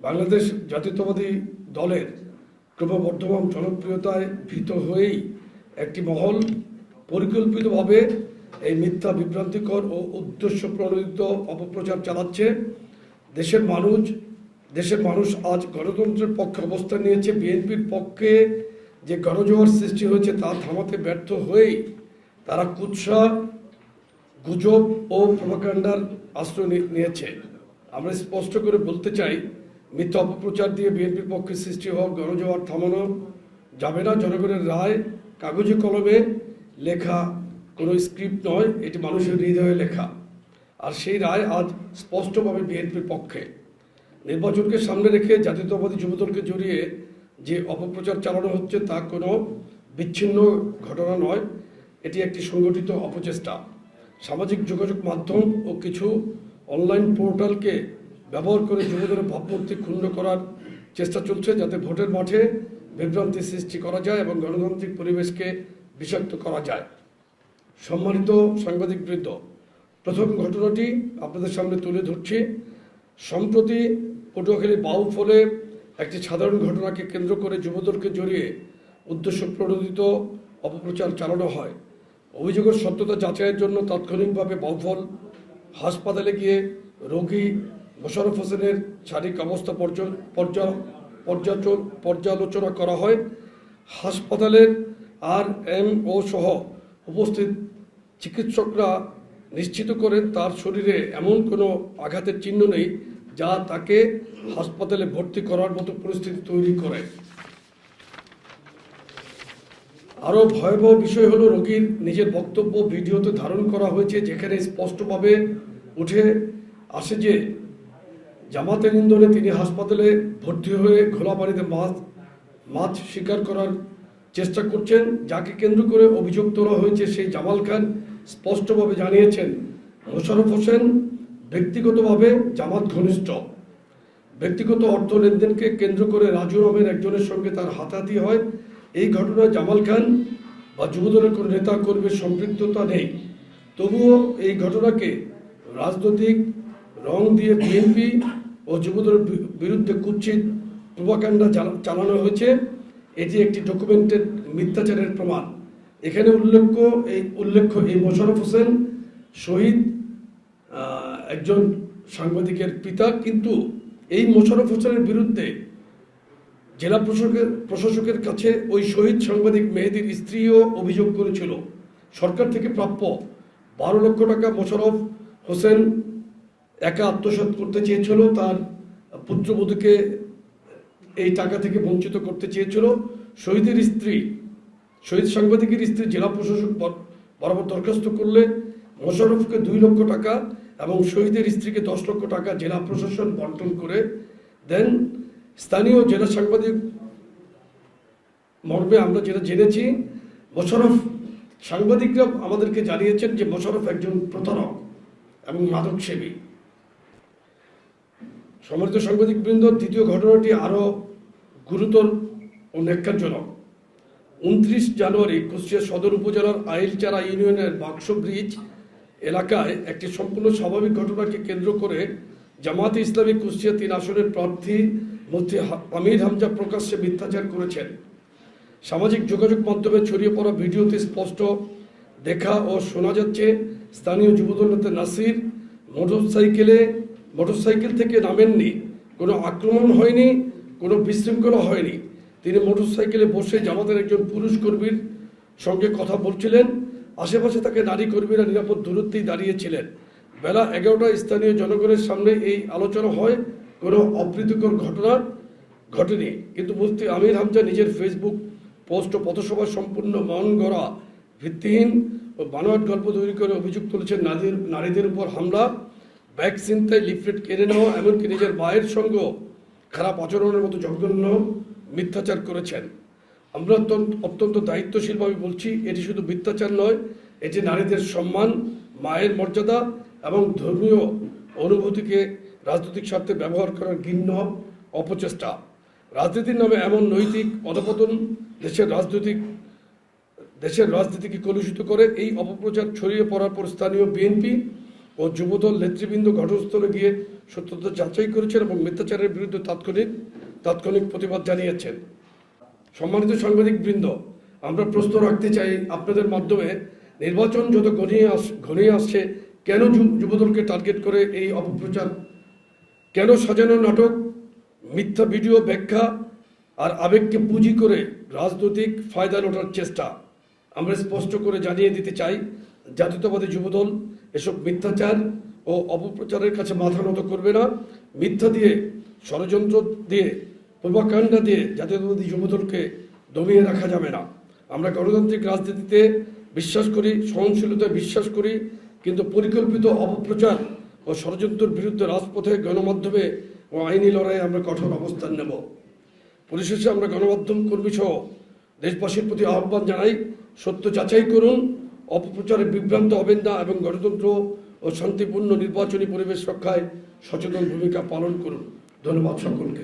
বাংলাদেশ জাতীয়তাবাদী দলের ক্রমবর্ধমান জনপ্রিয়তায় ভীত হয়েই একটি মহল পরিকল্পিতভাবে এই মিথ্যা বিভ্রান্তিকর ও উদ্দেশ্য প্রণোদিত অপপ্রচার চালাচ্ছে। দেশের মানুষ আজ গণতন্ত্রের পক্ষে অবস্থান নিয়েছে। বিএনপির পক্ষে যে গণজোয়ার সৃষ্টি হয়েছে তা থামাতে ব্যর্থ হয়েই তারা কুৎসা, গুজব ও প্রোপাগান্ডার আশ্রয় নিয়েছে। আমরা স্পষ্ট করে বলতে চাই, মিথ্যা অপপ্রচার দিয়ে বিএনপির পক্ষে সৃষ্টি হওয়া গণজোয়ার থামানো যাবে না। জনগণের রায় কাগজে কলমে লেখা কোনো স্ক্রিপ্ট নয়, এটি মানুষের হৃদয়ে লেখা। আর সেই রায় আজ স্পষ্টভাবে বিএনপির পক্ষে। নির্বাচনকে সামনে রেখে জাতীয়তাবাদী যুবদলকে জড়িয়ে যে অপপ্রচার চালানো হচ্ছে তা কোনো বিচ্ছিন্ন ঘটনা নয়, এটি একটি সংগঠিত অপচেষ্টা। সামাজিক যোগাযোগ মাধ্যম ও কিছু অনলাইন পোর্টালকে ব্যবহার করে যুবদলের ভাবমূর্তি ক্ষুণ্ণ করার চেষ্টা চলছে, যাতে ভোটের মাঠে বিভ্রান্তি সৃষ্টি করা যায় এবং গণতান্ত্রিক পরিবেশকে বিষাক্ত করা যায়। সম্মানিত সাংবাদিকবৃন্দ, প্রথম ঘটনাটি আপনাদের সামনে তুলে ধরছি। সম্প্রতি পটুয়াখালী বাউফলে একটি সাধারণ ঘটনাকে কেন্দ্র করে যুবদলকে জড়িয়ে উদ্দেশ্য প্রণোদিত অপপ্রচার চালানো হয়। অভিযোগের সত্যতা যাচাইয়ের জন্য তাৎক্ষণিকভাবে বাউফল হাসপাতালে গিয়ে রোগী মোশাররফ হোসেনের শারীরিক অবস্থা পর্যালোচনা করা হয়। হাসপাতালের RMO সহ উপস্থিত চিকিৎসকরা নিশ্চিত করেন তার শরীরে এমন কোনো আঘাতের চিহ্ন নেই যা তাকে হাসপাতালে ভর্তি করার মতো পরিস্থিতি তৈরি করে। আরও ভয়াবহ বিষয় হলো, রোগীর নিজের বক্তব্য ভিডিওতে ধারণ করা হয়েছে, যেখানে স্পষ্টভাবে উঠে আসে যে জামাতের ইন্ধনে তিনি হাসপাতালে ভর্তি হয়ে খোলা পানিতে মাছ শিকার করার চেষ্টা করছেন। যাকে কেন্দ্র করে অভিযোগ তোলা হয়েছে সেই জামাল খান স্পষ্টভাবে জানিয়েছেন মোশাররফ হোসেন ব্যক্তিগতভাবে জামাত ঘনিষ্ঠ। ব্যক্তিগত অর্থ লেনদেনকে কেন্দ্র করে রাজু নামের একজনের সঙ্গে তার হাতাহাতি হয়। এই ঘটনায় জামাল খান বা যুবদলের কোনো নেতা কর্মীর সম্পৃক্ততা নেই। তবুও এই ঘটনাকে রাজনৈতিক রং দিয়ে বিএনপি ও যুবদলের বিরুদ্ধে কুৎসিত প্রোপাগান্ডা চালানো হয়েছে। এটি একটি ডকুমেন্টেড মিথ্যাচারের প্রমাণ। এখানে উল্লেখ্য এই মোশাররফ হোসেন শহীদ একজন সাংবাদিকের পিতা, কিন্তু এই মোশাররফ হোসেনের বিরুদ্ধে জেলা প্রশাসকের কাছে ওই শহীদ সাংবাদিক মেহেদীর স্ত্রীও অভিযোগ করেছিল। সরকার থেকে প্রাপ্য 12 লক্ষ টাকা মোশাররফ হোসেন একা আত্মসাৎ করতে চেয়েছিল, তার পুত্রবধূকে এই টাকা থেকে বঞ্চিত করতে চেয়েছিল। শহীদ সাংবাদিকের স্ত্রী জেলা প্রশাসক বরাবর দরখাস্ত করলে মোশাররফকে 2 লক্ষ টাকা এবং শহীদের স্ত্রীকে 10 লক্ষ টাকা জেলা প্রশাসন বন্টন করে দেন। স্থানীয় জেলা সাংবাদিক মর্মে আমরা যেটা জেনেছি, সাংবাদিকরা আমাদেরকে জানিয়েছেন যে মোশাররফ একজন প্রতারক এবং মাদক সেবী। সম্মানিত সাংবাদিকবৃন্দ, দ্বিতীয় ঘটনাটি আরও গুরুতর ও ন্যাক্কারজনক। 29 জানুয়ারি কুষ্টিয়া সদর উপজেলার আইলচারা ইউনিয়নের বাক্স ব্রিজ এলাকায় একটি সম্পূর্ণ স্বাভাবিক ঘটনাকে কেন্দ্র করে জামায়াতে ইসলামী কুষ্টিয়া 3 আসনের প্রার্থী মুফতি আমির হামজা প্রকাশ্যে মিথ্যাচার করেছেন। সামাজিক যোগাযোগ মাধ্যমে ছড়িয়ে পড়া ভিডিওতে স্পষ্ট দেখা ও শোনা যাচ্ছে স্থানীয় যুবদল নেতা নাসির মোটরসাইকেল থেকে নামেননি, কোনো আক্রমণ হয়নি, কোনো বিশৃঙ্খলা হয়নি। তিনি মোটরসাইকেলে বসে জামাতের একজন পুরুষ কর্মীর সঙ্গে কথা বলছিলেন। আশেপাশে তাকে নারী কর্মীরা নিরাপদ দূরত্বেই দাঁড়িয়েছিলেন। বেলা 11টায় স্থানীয় জনগণের সামনে এই আলোচনা হয়। কোনো অপ্রীতিকর ঘটনা ঘটেনি, কিন্তু মুফতি আমির হামজা নিজের ফেসবুক পোস্ট ও পথসভা সম্পূর্ণ মন গড়া, ভিত্তিহীন ও বানোয়াট গল্প তৈরি করে অভিযোগ তুলেছেন নারীদের উপর হামলা, ব্যাগ ছিনতাই, লিফলেট কেড়ে নেওয়া, এমনকি নিজের মায়ের সঙ্গেও খারাপ আচরণের মতো জঘন্য মিথ্যাচার করেছেন। আমরা অত্যন্ত দায়িত্বশীলভাবে বলছি, এটি শুধু মিথ্যাচার নয়, এটি নারীদের সম্মান, মায়ের মর্যাদা এবং ধর্মীয় অনুভূতিকে রাজনৈতিক স্বার্থে ব্যবহার করার ঘৃণ্য অপচেষ্টা। রাজনীতির নামে এমন নৈতিক অধপতন দেশের রাজনীতিকে কলুষিত করে। এই অপপ্রচার ছড়িয়ে পড়ার পর স্থানীয় বিএনপি ও যুবদল নেতৃবৃন্দ ঘটনাস্থলে গিয়ে সত্যতা যাচাই করেছেন এবং মিথ্যাচারের বিরুদ্ধে তাৎক্ষণিক প্রতিবাদ জানিয়েছেন। সম্মানিত সাংবাদিকবৃন্দ, আমরা প্রশ্ন রাখতে চাই আপনাদের মাধ্যমে, নির্বাচন যত ঘনিয়ে আসছে কেন যুবদলকে টার্গেট করে এই অপপ্রচার? কেন সাজানো নাটক, মিথ্যা ভিডিও ব্যাখ্যা আর আবেগকে পুঁজি করে রাজনৈতিক ফায়দা লোটার চেষ্টা? আমরা স্পষ্ট করে জানিয়ে দিতে চাই, জাতীয়তাবাদী যুবদল এসব মিথ্যাচার ও অপপ্রচারের কাছে মাথা নত করবে না। মিথ্যা দিয়ে, ষড়যন্ত্র দিয়ে, প্রোপাগান্ডা দিয়ে জাতীয়তাবাদী যুবদলকে দমিয়ে রাখা যাবে না। আমরা গণতান্ত্রিক রাজনীতিতে বিশ্বাস করি, সহনশীলতায় বিশ্বাস করি, কিন্তু পরিকল্পিত অপপ্রচার ও ষড়যন্ত্রের বিরুদ্ধে রাজপথে, গণমাধ্যমে ও আইনি লড়াইয়ে আমরা কঠোর অবস্থান নেব। পরিশেষে আমরা গণমাধ্যম কর্মী সহ দেশবাসীর প্রতি আহ্বান জানাই, সত্য যাচাই করুন, অপপ্রচারে বিভ্রান্ত হবেন না এবং গণতন্ত্র ও শান্তিপূর্ণ নির্বাচনী পরিবেশ রক্ষায় সচেতন ভূমিকা পালন করুন। ধন্যবাদ সকলকে।